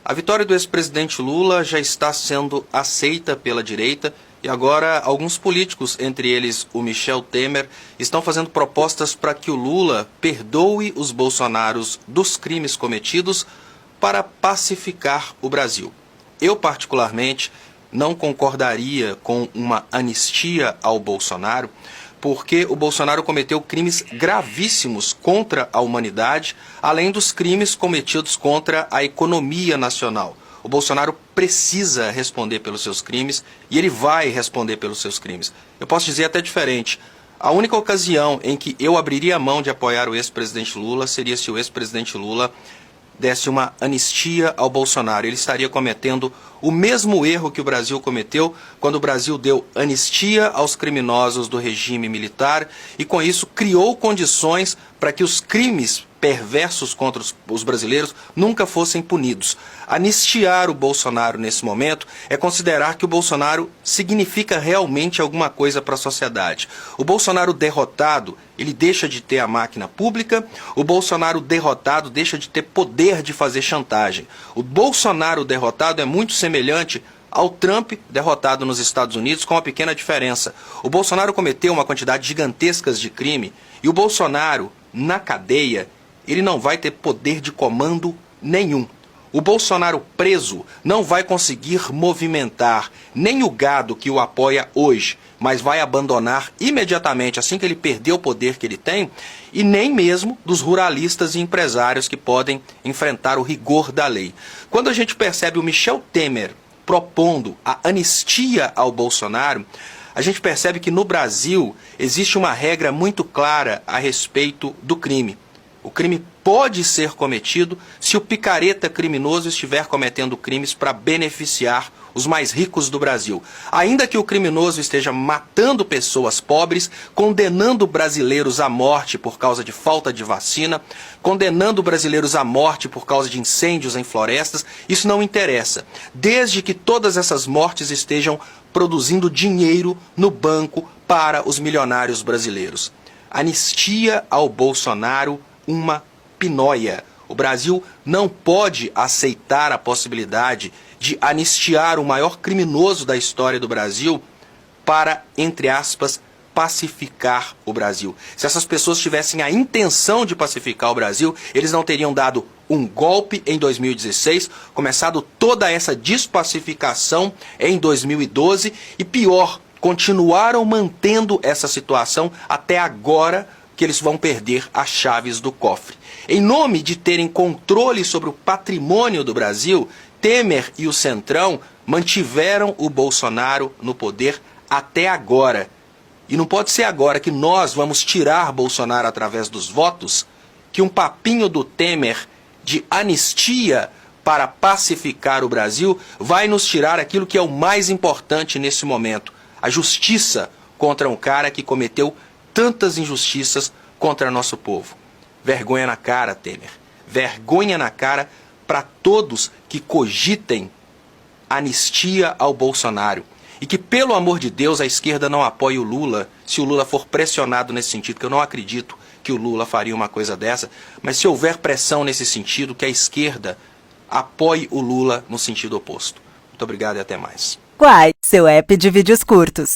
A vitória do ex-presidente Lula já está sendo aceita pela direita e agora alguns políticos, entre eles o Michel Temer, estão fazendo propostas para que o Lula perdoe os bolsonaros dos crimes cometidos para pacificar o Brasil. Eu, particularmente, não concordaria com uma anistia ao Bolsonaro, porque o Bolsonaro cometeu crimes gravíssimos contra a humanidade, além dos crimes cometidos contra a economia nacional. O Bolsonaro precisa responder pelos seus crimes e ele vai responder pelos seus crimes. Eu posso dizer até diferente. A única ocasião em que eu abriria a mão de apoiar o ex-presidente Lula seria se o ex-presidente Lula desse uma anistia ao Bolsonaro. Ele estaria cometendo o mesmo erro que o Brasil cometeu quando o Brasil deu anistia aos criminosos do regime militar e, com isso, criou condições para que os crimes perversos contra os brasileiros nunca fossem punidos. Anistiar o Bolsonaro nesse momento é considerar que o Bolsonaro significa realmente alguma coisa para a sociedade. O Bolsonaro derrotado, ele deixa de ter a máquina pública, o Bolsonaro derrotado deixa de ter poder de fazer chantagem. O Bolsonaro derrotado é muito semelhante ao Trump derrotado nos Estados Unidos, com uma pequena diferença. O Bolsonaro cometeu uma quantidade gigantesca de crime e o Bolsonaro, na cadeia, ele não vai ter poder de comando nenhum. O Bolsonaro preso não vai conseguir movimentar nem o gado que o apoia hoje, mas vai abandonar imediatamente, assim que ele perder o poder que ele tem, e nem mesmo dos ruralistas e empresários que podem enfrentar o rigor da lei. Quando a gente percebe o Michel Temer propondo a anistia ao Bolsonaro, a gente percebe que no Brasil existe uma regra muito clara a respeito do crime. O crime pode ser cometido se o picareta criminoso estiver cometendo crimes para beneficiar os mais ricos do Brasil. Ainda que o criminoso esteja matando pessoas pobres, condenando brasileiros à morte por causa de falta de vacina, condenando brasileiros à morte por causa de incêndios em florestas, isso não interessa. Desde que todas essas mortes estejam produzindo dinheiro no banco para os milionários brasileiros. Anistia ao Bolsonaro, uma pinóia. O Brasil não pode aceitar a possibilidade de anistiar o maior criminoso da história do Brasil para, entre aspas, pacificar o Brasil. Se essas pessoas tivessem a intenção de pacificar o Brasil, eles não teriam dado um golpe em 2016, começado toda essa despacificação em 2012 e, pior, continuaram mantendo essa situação até agora, que eles vão perder as chaves do cofre. Em nome de terem controle sobre o patrimônio do Brasil, Temer e o Centrão mantiveram o Bolsonaro no poder até agora. E não pode ser agora que nós vamos tirar Bolsonaro através dos votos, que um papinho do Temer de anistia para pacificar o Brasil vai nos tirar aquilo que é o mais importante nesse momento, a justiça contra um cara que cometeu tantas injustiças contra nosso povo. Vergonha na cara, Temer. Vergonha na cara para todos que cogitem anistia ao Bolsonaro. E que, pelo amor de Deus, a esquerda não apoie o Lula se o Lula for pressionado nesse sentido, que eu não acredito que o Lula faria uma coisa dessa, mas se houver pressão nesse sentido, que a esquerda apoie o Lula no sentido oposto. Muito obrigado e até mais. Quai, seu app de vídeos curtos.